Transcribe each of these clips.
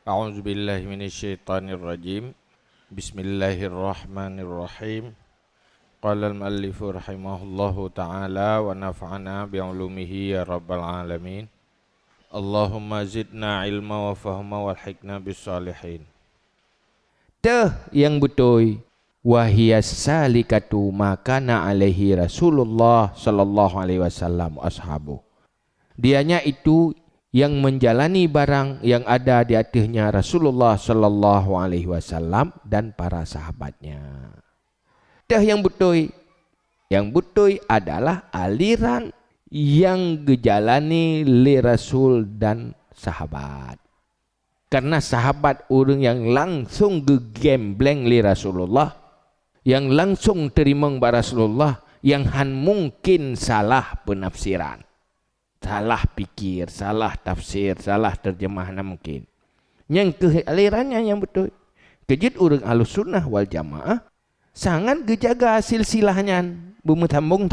A'udzu billahi minasyaitonir rajim. Bismillahirrahmanirrahim. Qala al-muallif rahimahullahu ta'ala wa nafa'ana bi'ulumihi ya rabbal alamin. Allahumma zidna ilma wa fahma walhiqna bis-salihin. Teh yang betul wahiyas salikatu makana alaihi Rasulullah sallallahu alaihi wasallam ashabu. Dianya itu yang menjalani barang yang ada di atasnya Rasulullah sallallahu alaihi wasallam dan para sahabatnya. Teh yang betul adalah aliran yang dijalani oleh Rasul dan sahabat. Karena sahabat orang yang langsung gegembleng oleh Rasulullah, yang langsung terima kepada Rasulullah, yang mungkin salah penafsiran, salah pikir, salah tafsir, salah terjemahan mungkin. Yang alirannya yang betul. Kejut orang Ahlus Sunnah wal Jamaah sangat gejaga silsilahnya, bermetambung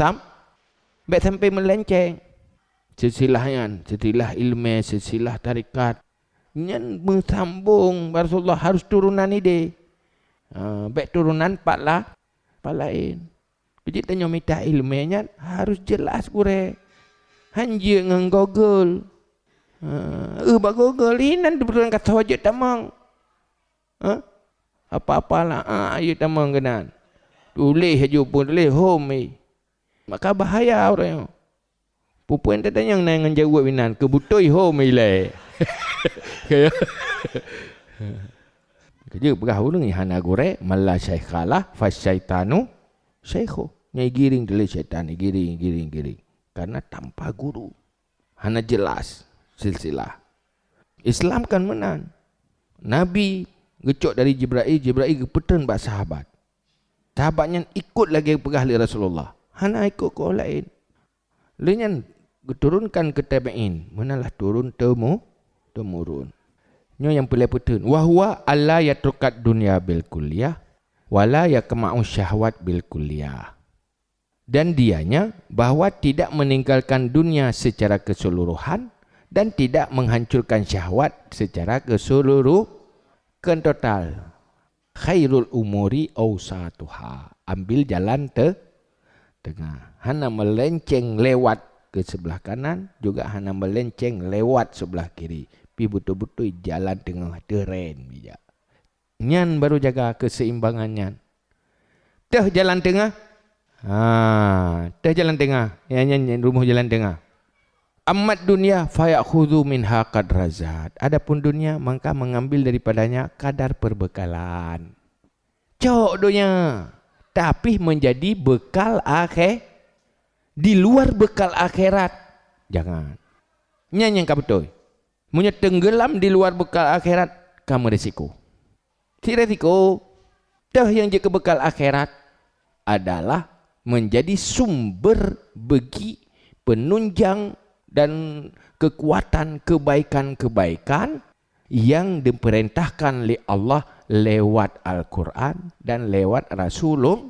baik sampai melenceng. Silsilahnya, silsilah ilmu, silsilah tarikat, yang bersambung Rasulullah harus turunan ini. Baik turunan pak lain. Kejut tanya minta ilmunya harus jelas kurang. Hanjir dengan Google. Bak Google ini nanti berulang kata wajib tamang. Apa-apalah. Ayo tamang kenan. Tulis aja pun tulis home. Maka bahaya orang. Pupuan tak tanya dengan jawab winan. Kebutoi home ilai. Kerja pegah orang ni hana gore. Mala syaikhalah. Fasyaitanu syaikho. Nyai giring tulis syaitan. Giring. Karena tanpa guru, hanya jelas silsilah. Islam kan menang. Nabi gecok dari Jibril kepetan bak sahabat. Sahabatnya ikut lagi pegah li Rasulullah. Hanya ikut ke orang lain. Lainnya diturunkan ke tabi'in. Manalah turun temurun. Nyo yang pilih petan. Wahwa alla yatrukat dunia bil kuliah. Wala yakma'u syahwat bil kuliah. Dan dianya bahawa tidak meninggalkan dunia secara keseluruhan dan tidak menghancurkan syahwat secara keseluruhan total. Khairul umuri awsatuha. Ambil jalan tengah. Hana melenceng lewat ke sebelah kanan, juga hana melenceng lewat sebelah kiri. Pi betul-betul jalan tengah teren bijak. Nyan baru jaga keseimbangannya. Teh jalan tengah. Teh jalan tengah. Yang rumah jalan tengah. Amat dunia fayakhudhu minha qadrazat. Adapun dunia maka mengambil daripadanya kadar perbekalan. Cok dunia. Tapi menjadi bekal akhir. Di luar bekal akhirat. Jangan. Yang betul. Punya tenggelam di luar bekal akhirat. Kamu resiko. Si resiko. Teh yang jadi bekal akhirat adalah menjadi sumber bagi penunjang dan kekuatan kebaikan-kebaikan yang diperintahkan oleh Allah lewat Al-Quran dan lewat Rasulullah,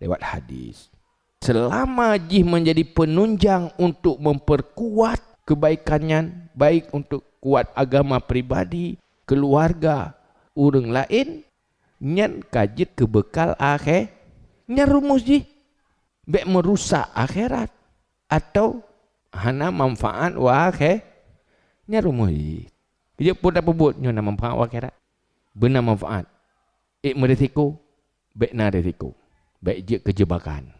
lewat hadis. Selama jih menjadi penunjang untuk memperkuat kebaikannya, baik untuk kuat agama pribadi, keluarga, orang lain, nyan kajit kebekal akhir, nyan rumus jih. Baik merusak akhirat atau hana manfaat wa akhir nyarumuhi. Dia pun apa buat nyona manfaat wa akhirat. Benar manfaat. Meresiko baik na resiko. Baik je kejebakan.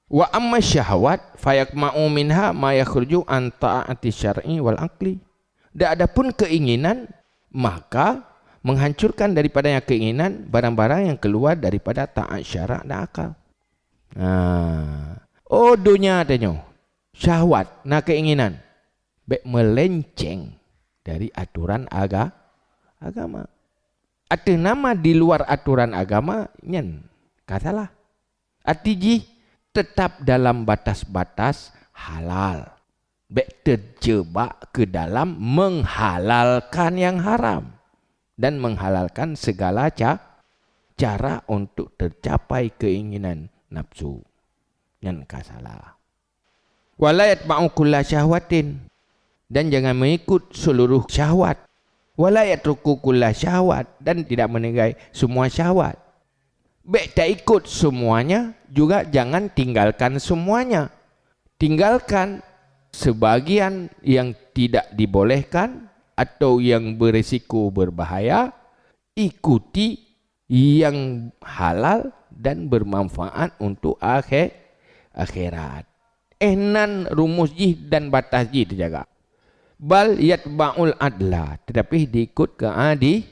Wa amma syahwat fayakma'u minha ma yakhruju an ta'ati syar'i wal aqli. Dan adapun keinginan maka menghancurkan daripadanya keinginan barang-barang yang keluar daripada taat syarak dan akal. Oh dunia tanya syahwat nak keinginan baik melenceng dari aturan agama. Ada nama di luar aturan agama nyen katalah. Arti tetap dalam batas-batas halal. Baik terjebak ke dalam menghalalkan yang haram dan menghalalkan segala cara untuk tercapai keinginan nafsu. Yang kasalah. Wala yatba'u kulla syahwatin. Dan jangan mengikut seluruh syahwat. Wala yatruku kulla syahwat, dan tidak meninggalkan semua syahwat. Baik tak ikut semuanya, juga jangan tinggalkan semuanya. Tinggalkan sebagian yang tidak dibolehkan atau yang berisiko berbahaya, ikuti yang halal dan bermanfaat untuk akhirat. Ehnan rumus jih dan batas jih terjaga. Bal yatba'ul adla, tetapi diikut keadilan.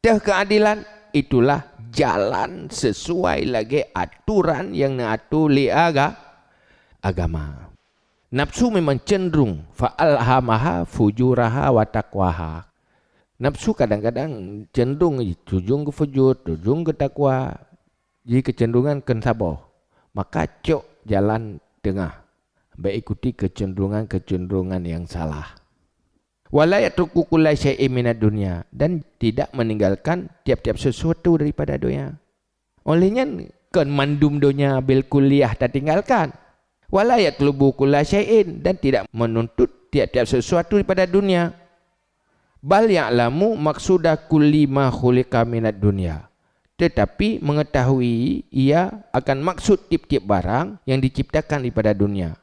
Keadilan itulah jalan sesuai lagi aturan yang diatur li agama. Nafsu memang cenderung fa'alhamaha fujuraha wa taqwaha. Nafsu kadang-kadang cenderung tujung ke fujur, tujung ke takwa. Jadi kecenderungan kan sabar. Maka cok jalan tengah. Baik ikuti kecenderungan yang salah. Wala yatruku kulla syai'in minad dunya, dan tidak meninggalkan tiap-tiap sesuatu daripada dunia. Olehnya kan mandum dunia bil kulliyah tak tinggalkan. Wala yatlubu kulla syai'in, dan tidak menuntut tiap-tiap sesuatu daripada dunia. Bal ya'lamu maksuda kulli ma khuliqa minad dunya. Tetapi mengetahui ia akan maksud tiap-tiap barang yang diciptakan daripada dunia.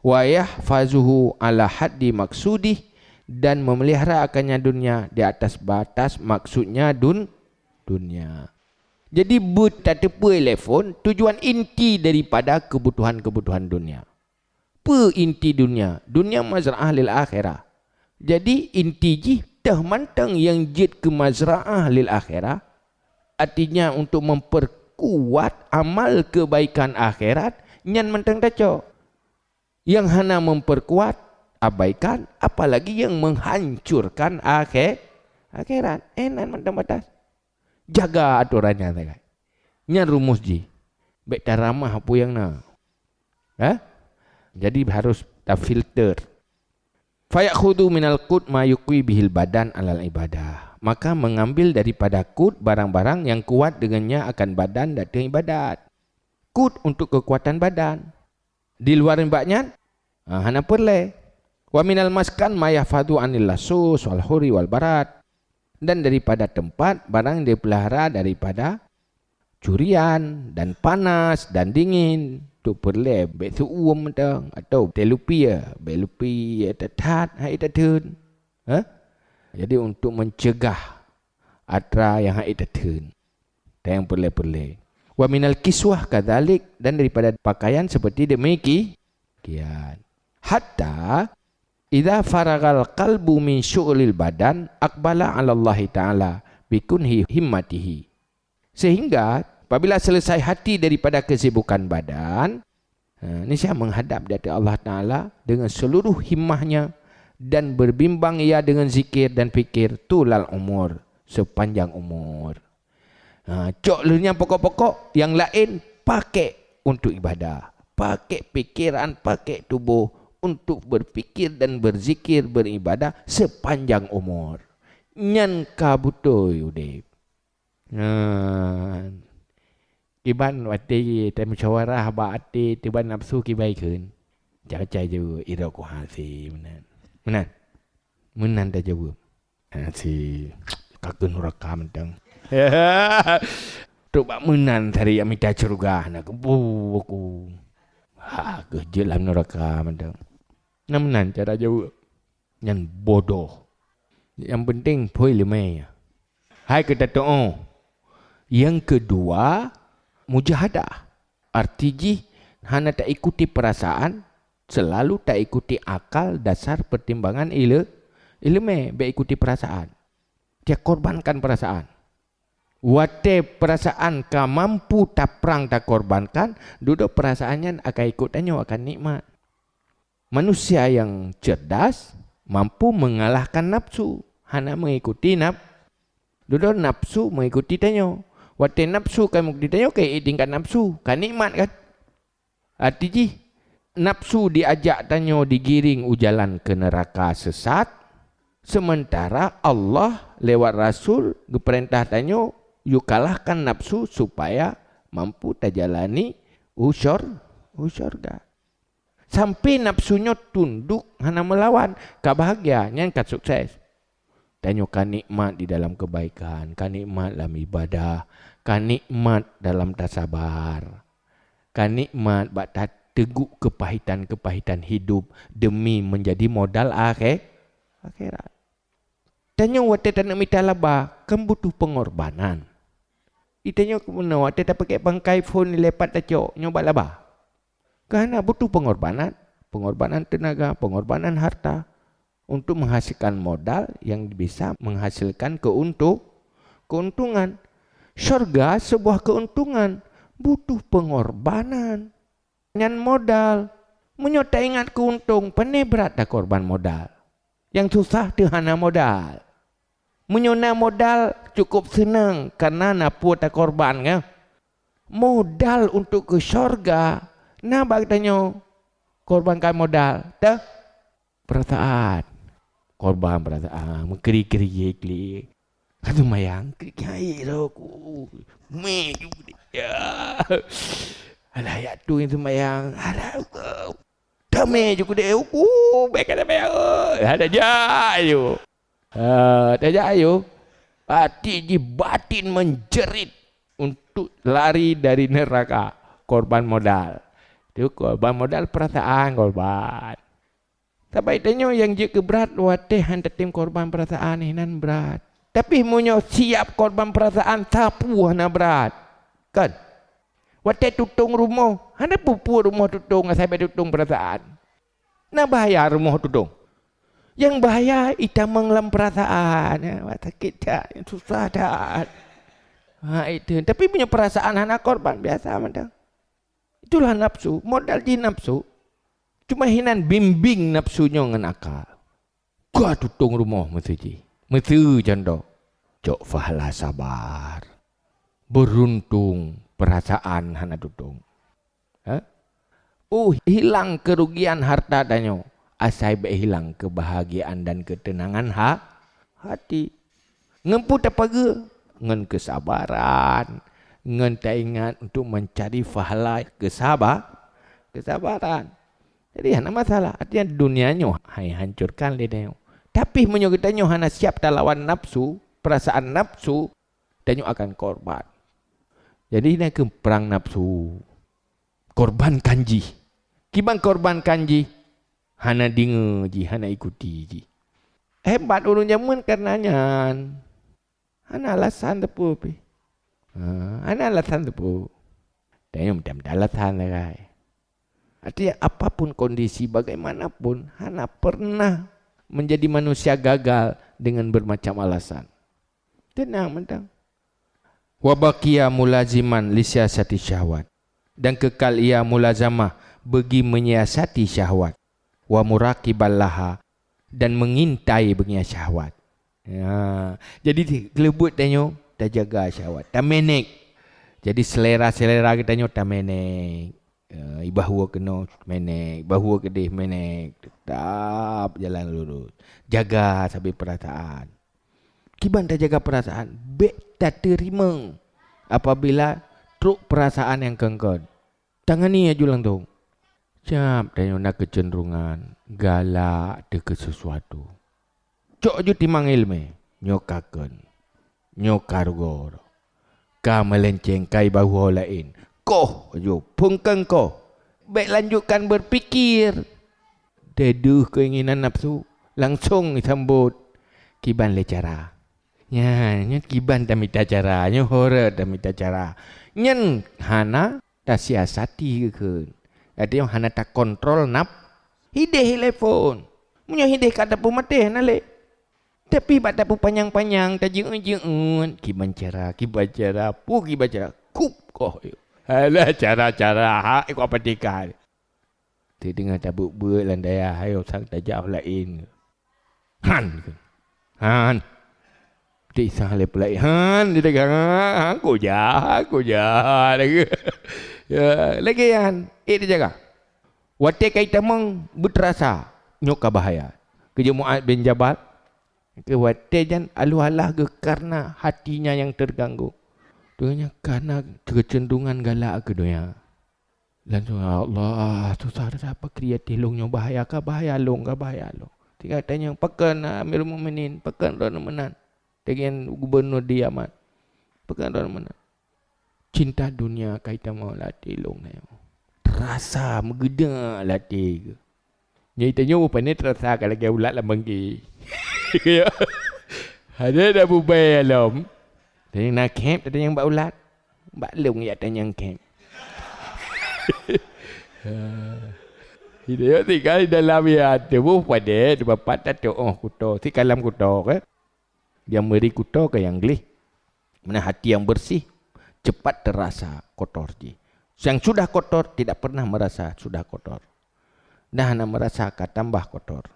Wa yahfazuhu ala haddi maksudih, dan memelihara akannya dunia di atas batas maksudnya dunia. Jadi tak tepa telefon tujuan inti daripada kebutuhan-kebutuhan dunia. Inti dunia mazra'ah lil akhirah. Jadi inti ji dah mantang yang jid ke mazra'ah lil akhirah, artinya untuk memperkuat amal kebaikan akhirat, nyan mantang taco. Yang hana memperkuat abaikan, apalagi yang menghancurkan akhirat. Enak mantap batas. Jaga aturannya. Nya rumus ji. Baik tak ramah apa yang nak. Jadi harus tak filter. Fayakhudhu minal qut ma yuqwi bihil badan alal ibadah. Maka mengambil daripada qut barang-barang yang kuat dengannya akan badan datang ibadat. Qut untuk kekuatan badan. Di luar mbaknya hana perle. Wa minal maskan ma yahfadhu anil lasus wal huri wal barat, dan daripada tempat barang yang dipelihara daripada curian dan panas dan dingin. Tu perle betu uam atau telupi tetat hai tetun. Jadi untuk mencegah atra yang hai tetun. Yang perle. Wa minal kiswah kadzalik, dan daripada pakaian seperti demikian. Hatta idza faragal qalbu min syu'lil badan aqbala 'ala Allah taala bikunhi himmatihi. Sehingga apabila selesai hati daripada kesibukan badan, niscaya menghadap dari Allah taala dengan seluruh himmahnya, dan berbimbang ia dengan zikir dan fikir tulal umur, sepanjang umur. Coklunya pokok-pokok yang lain pakai untuk ibadah, pakai pikiran, pakai tubuh untuk berfikir dan berzikir, beribadah sepanjang umur. Nyan kabutoy udip. Kiban wati tem musyawarah baati tiban nafsu kibai keun. Cai je ira ko hasi menan. Menan dah jawab. Si kakun neraka mentang. Tuk bak menan tari amita surga nak aku. Ke dalam neraka mentang. Menan cara jawab. Yang bodoh. Yang penting poi lemai. Hai kita doa. Yang kedua, mujahadah. Artinya hana tak ikuti perasaan, selalu tak ikuti akal, dasar pertimbangan ilmu, baik ikuti perasaan. Dia korbankan perasaan. Wate perasaan ka mampu tak perang tak korbankan, duduk perasaannya akan ikutannya akan nikmat. Manusia yang cerdas mampu mengalahkan nafsu, hana mengikuti duduk nafsu mengikuti tanyo. Wate nafsu kan mengikuti tanyo kayak tingkat nafsu, kan nikmat kan. Artinya nafsu diajak tanyo digiring ujalan ke neraka sesat, sementara Allah lewat Rasul geperintah tanyo you kalahkan nafsu supaya mampu tajalani usyurga. Sampai nafsunya tunduk hana melawan. Kak bahagia, nyan kat sukses. Tanya kan nikmat di dalam kebaikan, kan nikmat dalam ibadah, kan nikmat dalam tasabar, kan nikmat bak teguk kepahitan-kepahitan hidup demi menjadi modal akhirat. Tanya waktu tak nak minta labah, kan butuh pengorbanan. Itanya kemana waktu tak pakai bangkai phone ni lepat tak cok, nyoba labah. Kerana butuh pengorbanan, pengorbanan tenaga, pengorbanan harta untuk menghasilkan modal yang bisa menghasilkan keuntungan. Syurga sebuah keuntungan, butuh pengorbanan. Nyan modal, menyota ingat keuntung, pandai berat dah korban modal. Yang susah tu hana modal. Menyona modal cukup senang karena napu tak korban kan. Modal untuk ke syurga, nah bagi tanya korbankan modal, dah perasaan, korban perasaan, mengkeri-keri, kata mayang, keri aku, me juga dia, alah ya tu yang semayang, alah aku, dame juga dia, aku, baik ada mayang, ada jayu, ada jayu, hati batin menjerit untuk lari dari neraka, korban modal. Itu korban modal perasaan korban. Tapi tanya yang je keberat watih hanta tim korban perasaan ini nan berat. Tapi munyo siap korban perasaan sapu hana berat. Kan? Watih tutung rumah, hana pupu rumah tutung sampai tutung perasaan. Nah bahaya rumah tutung. Yang bahaya ita menglam perasaan. Sakit dah, susah dah. Itu. Tapi punya perasaan hana korban biasa macam. Itulah nafsu, modal di nafsu. Cuma hinan bimbing nafsunya dengan akal. Gua tutung rumah mesti. Mesti janda. Cok fahala sabar. Beruntung perasaan hana tutung. Hilang kerugian harta danyo. Asai hilang kebahagiaan dan ketenangan hati. Ngempu apa ge? Ngen kesabaran. Ngen tak ingat untuk mencari pahala kesabaran. Jadi hana masalah. Artinya dunianya hancurkan dia. Tapi menyokitanya hana siap tak lawan nafsu, perasaan nafsu, dan akan korban. Jadi ini ke perang nafsu. Korban kanji. Kibang korban kanji. Hana dengar ji, hana ikuti ji. Hebat urun jaman karenanya. Hana alasan tepu pi. Ana alasan tu pun. Dan mudah-mudahan alasan lah kai. Artinya apapun kondisi bagaimanapun, hana pernah menjadi manusia gagal dengan bermacam alasan. Tenang mentang. Wa baqiya mulaziman li siasati syahwat. Dan kekal ia mulazamah bagi menyiasati syahwat. Wa muraqiballaha dan mengintai bagi syahwat. Ya, jadi kelebut tanya tak jaga syahwat, tak menek. Jadi selera kita nyo tak menek. Bahawa kena menek, bahawa kedih menek. Tetap jalan lurus. Jaga sampai perasaan. Kiban tak jaga perasaan, bek tak terima apabila truk perasaan yang kengkon. Tangani aja lang tu. Cap tanya nak kecenderungan galak deke sesuatu. Cok je timang ilmu, nyokaken. Nyokargor ka melenceng kai bahu lain koh jo pungkeng koh baik lanjutkan berfikir deduh keinginan nafsu langsung disambut kiban le cara nya kiban dah minta cara nya hore dah minta cara nyen hana dah siasati ke ada yang hana tak kontrol nap hideh telefon punya hideh kata pemate nale. Tapi pada pun panjang-panjang tak jeun-jeun kiban cara kup koh. Alah cara-cara hak ikut apa tikar. Ti dengar tabuk beut landaya hayo sang tajau lain. Han. Ti sang le pelai han di dagang aku jah lagi. Ya, lagi han dia jaga. Wate kai tamang berterasa nyoka bahaya. Kerja Mu'ad bin Jabal kewatejan alu-alah ke karena hatinya yang terganggu. Dunia karena kecenderungan galak ke dunia. Langsung Allah susah dah apa kreatif longnya bahaya long. Tinggal tanya pekan Amirul Mukminin, pekan Tuan Menan. Dengan gubernur di Yaman. Pekan Tuan Menan. Cinta dunia kaitan mau latih long na. Terasa megeda latih ke. Nyai tanya rupanya terasa kalau dia ulat lah bangki. Ada dah bubai alam. Tanya nak camp, tanya yang mbak ulat. Mbak long ya tanya yang camp. Dia tinggal dalam ya tubuh pada bapak tak kuto si kalam kuto ke dia meri kuto ke yang gelih mana hati yang bersih cepat terasa kotor ji yang sudah kotor tidak pernah merasa sudah kotor dah hanya merasa akan tambah kotor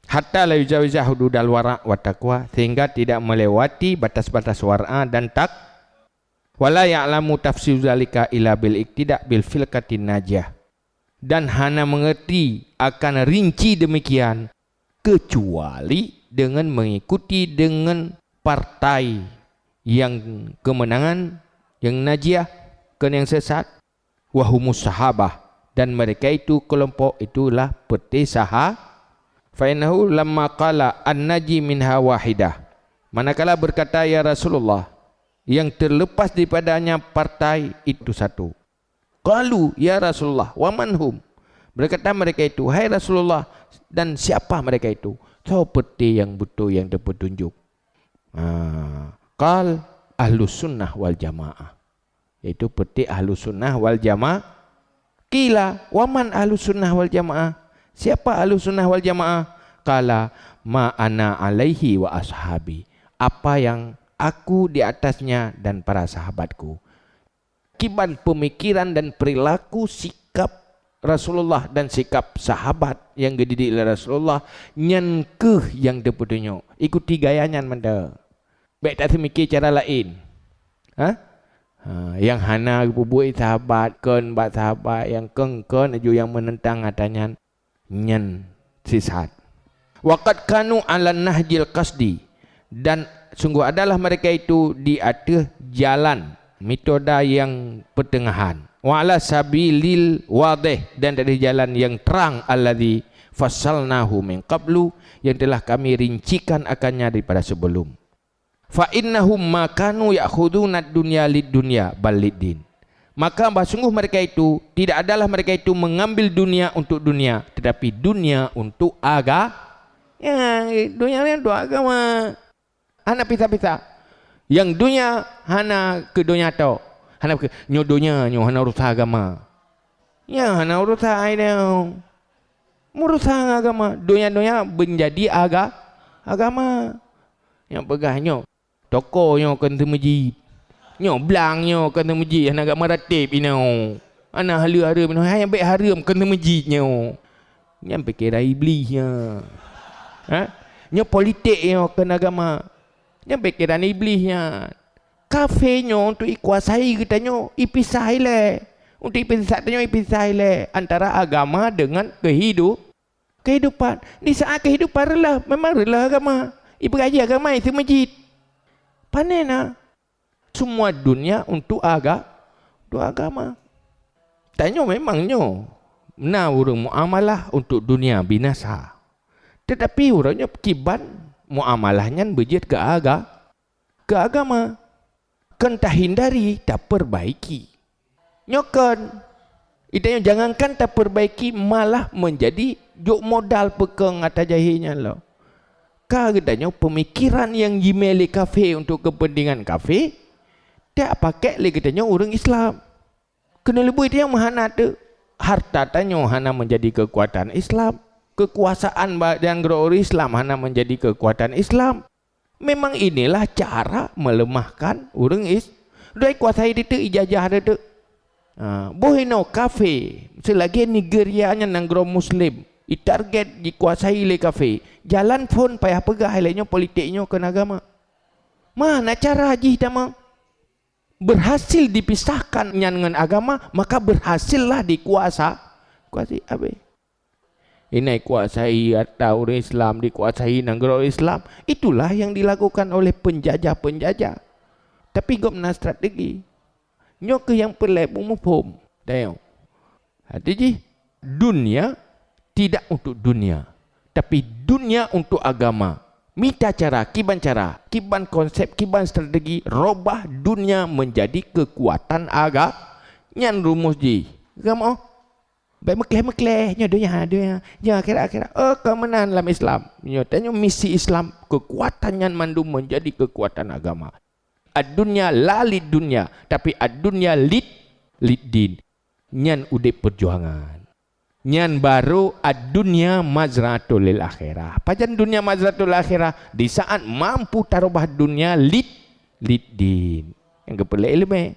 hatta la yujawiza hududal wara wa taqwa sehingga tidak melewati batas-batas wara dan tak wala ya'lamu tafsir zalika ila bil iktida bil filkatin najah dan hanya mengerti akan rinci demikian kecuali dengan mengikuti dengan partai yang kemenangan yang najiyah kan yang sesat wahumus sahabah dan mereka itu kelompok itulah peti saha fa innahu lamma qala an-naji minha wahidah manakala berkata ya Rasulullah yang terlepas daripadanya partai itu satu. Qalu ya Rasulullah wa manhum. Berkata mereka itu, hai Rasulullah, dan siapa mereka itu? Seperti yang betul yang berpetunjuk. Qal ahlus sunnah wal jamaah. Yaitu peti ahlus sunnah wal jamaah. Qila wa man ahlus sunnah wal jamaah? Siapa ahlus sunnah wal jamaah? Qala ma ana alaihi wa ashabi. Apa yang aku di atasnya dan para sahabatku. Kiban pemikiran dan perilaku sikap Rasulullah dan sikap sahabat yang dididik oleh Rasulullah nyankeh yang deputunyo. Ikuti gayanya menda. Baik tak semikir cara lain. Yang hana bubuh sahabat kan bat sahabat yang kengken aju yang menentang adanya nyan sisat. Waqad kanu ala nahjil qasdi dan sungguh adalah mereka itu di atas jalan metoda yang pertengahan wa ala sabilil wadih dan dari jalan yang terang alladzi fassalnahu min qablu yang telah kami rincikan akannya daripada sebelum fa innahum ma kanu ya'khuduna ad-dunya lid-dunya bal lid-din maka sungguh mereka itu tidak adalah mereka itu mengambil dunia untuk dunia tetapi dunia untuk dunia ini untuk agama. Hana pita-pita. Yang dunia hana ke dunia tau. Hana ke nyo dunia nyo hana urusan agama. Ya hana urusan aidau. Urusan agama. Dunia menjadi agama. Yang pegahnya toko nyo kan masjid. Nyo belang nyo kan masjid hana agama ratib inau. Ana halu-harum inau yang baik harum kan masjid nyo. Yang pikir iblisnya. Nyo politik nyo kan agama. Yang pikiran iblisnya. Kafenya untuk ikuasai katanya ipisah le. Untuk ipisah le antara agama dengan kehidupan. Di saat kehidupan rela, memang rela agama. Ibu gaji agama itu masjid. Panena semua dunia untuk agama. Tanya memangnya nah urang muamalah untuk dunia binasa. Tetapi urangnya kiban muamalahnya berjit ke agama kan tak hindari tak perbaiki nyokan itanya jangankan tak perbaiki malah menjadi jok modal pekeng atas jahinya lo kadanya pemikiran yang jimeli kafe untuk kepentingan kafe tak pakai lagi katanya orang Islam kena lebih itu yang mahana tu harta tanya hana menjadi kekuatan Islam kekuasaan dan orang Islam hanya menjadi kekuatan Islam. Memang inilah cara melemahkan orang Doi kuasai itu ijazah itu. Bohino kafe selagi Nigeria nya nanggro Muslim. Target dikuasai oleh kafe. Jalan pun payah pegah lainnya politiknya ke agama. Mana cara haji tama? Berhasil dipisahkan dengan agama maka berhasillah kuasai abe. Ini kuasai atau orang Islam dikuasai negara Islam. Itulah yang dilakukan oleh penjajah-penjajah. Tapi gak pernah strategi. Nyok yang pelai pun. Tengok. Jadi dunia tidak untuk dunia, tapi dunia untuk agama. Minta cara, kiban konsep, kiban strategi, robah dunia menjadi kekuatan agama. Nyan rumus ji. Kamu baik mekleh-meklehnya dunia akhirat. Kemenangan dalam Islam. Nyatanya misi Islam, kekuatan yang mandu menjadi kekuatan agama. Ad-dunya la lid dunya, tapi ad-dunya lid din. Nyan udip perjuangan. Nyan baru ad-dunya mazratul lil akhirah. Pajan dunia mazratul akhirah di saat mampu tarubah dunia lid din. Yang kepala ilmu.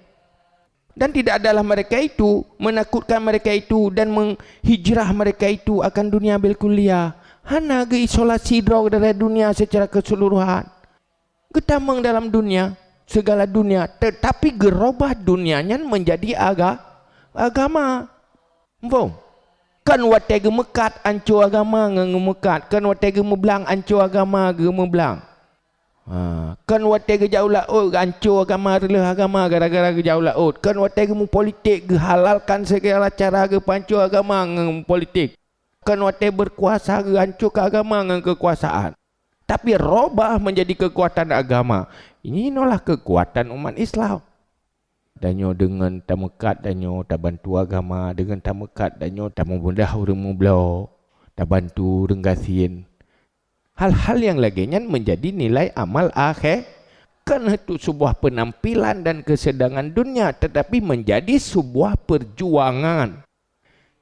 Dan tidak adalah mereka itu menakutkan mereka itu dan menghijrah mereka itu akan dunia bil kuliah. Hana ge isolasi drog dari dunia secara keseluruhan. Getamang dalam dunia, segala dunia, tetapi gerobah dunianya menjadi agama. Faham? Kan wate gemekat ancu agama ngemekat, kan wate gemebelang ancu agama gemebelang. Kan wate gejauh laut ancu agama rela agama gara-gara gejauh laut. Kan wate gemu politik gehalalkan segala cara ge pancu agama ngem politik. Kan wate berkuasa ge ancu ke agama ngem kekuasaan. Tapi robah menjadi kekuatan agama. Ini inolah kekuatan umat Islam. Danyo dengan tamekat danyo tabantu agama, dengan tamekat danyo tamubudah urang mublau, tabantu renggasin. Hal-hal yang laginya menjadi nilai amal akhir. Kan itu sebuah penampilan dan kesedangan dunia, tetapi menjadi sebuah perjuangan.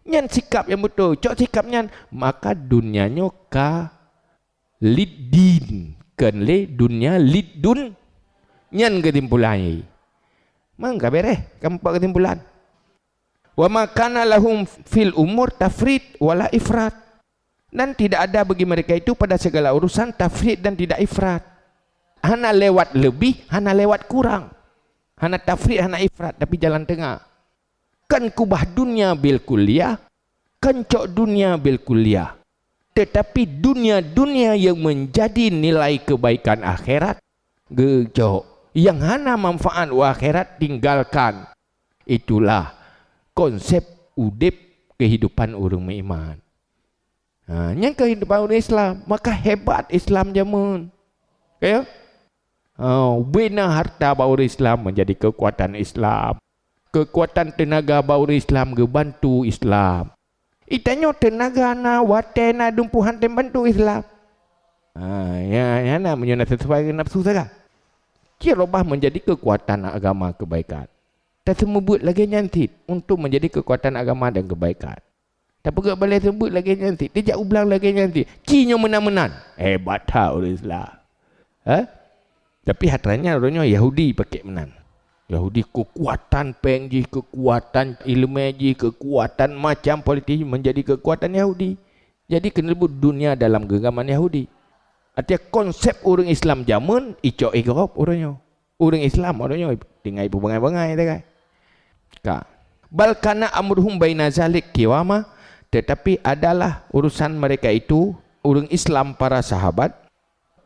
Nyan sikap yang betul, cok sikapnya maka dunianya ka lidin, kan le dunia lidun. Nyan ketimpulannya. Mangga bereh kampak kesimpulan. Wa makana lahum fil umur tafrid wala ifrat. Dan tidak ada bagi mereka itu pada segala urusan tafrid dan tidak ifrat. Hana lewat lebih, hana lewat kurang. Hana tafrid, hana ifrat, tapi jalan tengah. Kan kubah dunia bil kuliah, kan cok dunia bil kuliah. Tetapi dunia yang menjadi nilai kebaikan akhirat gejok. Yang hana manfaat akhirat tinggalkan. Itulah konsep udip kehidupan orang beriman. Yang kehidupan orang Islam, maka hebat Islam zaman. Ya? Bina harta baur Islam menjadi kekuatan Islam. Kekuatan tenaga baur Islam gebantu Islam. Itanya tenaga na watena dumpuhan tembantu Islam. Ya na menyana sesuai dengan nafsu saja. Kirobah menjadi kekuatan agama kebaikan. Tak sebut lagi nyantit untuk menjadi kekuatan agama dan kebaikan. Tak perlu boleh sebut lagi nyantit. Dia ulang lagi nyantit. Cinyo menan-menan. Hebat tak orang Islam. Tapi hatranya orangnya Yahudi pakai menan. Yahudi kekuatan pengji, kekuatan ilmu ji, kekuatan macam politik menjadi kekuatan Yahudi. Jadi kena sebut dunia dalam genggaman Yahudi. Artinya konsep orang Islam zaman icok ikrop orangnya. Orang Islam orangnya tinggal ibu bangai-bangai tak kan. Ka. Bal kana amruhum baina zalik kiwama, tetapi adalah urusan mereka itu orang Islam para sahabat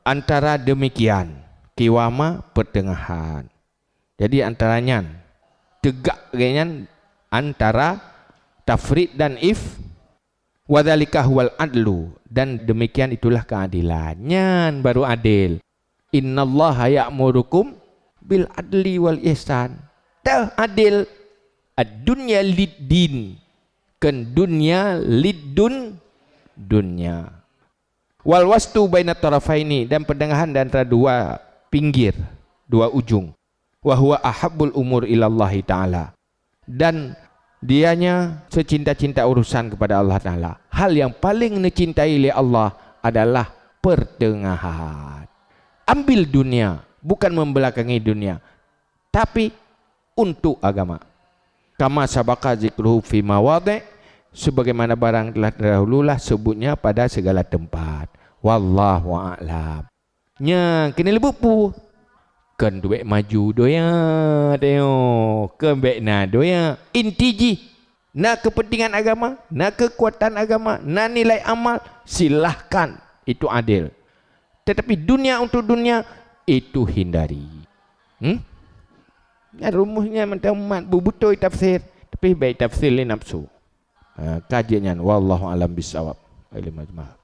antara demikian kiwama pertengahan. Jadi antaranya tegak genyan antara tafrid dan wadzalika huwal adlu, dan demikian itulah keadilannya baru adil. Innallaha ya'murukum bil adli wal ihsan. Tah adil ad-dunya lid-din, kan dunia lid-dun dunia. Wal wastu baina tarafaini, dan pertengahan di antara dua pinggir, dua ujung. Wa huwa ahabbul umur ilallahi ta'ala, dan dianya secinta-cinta urusan kepada Allah Ta'ala. Hal yang paling dicintai oleh Allah adalah pertengahan. Ambil dunia, bukan membelakangi dunia, tapi untuk agama. Kama sabaka zikruhu fi mawadhi, sebagaimana barang telah terdahululah sebutnya pada segala tempat. Wallahu a'lam. Nya kena lebut pu. Kan duit maju doya teo, kan baik na doya. Intiji, nak kepentingan agama, nak kekuatan agama, nak nilai amal, silahkan, itu adil. Tetapi dunia untuk dunia itu hindari. Ya, rumusnya macam betul tafsir, tapi baik tafsir le nafsu. kajian wallahu alam bisawab. Ilmu majmah.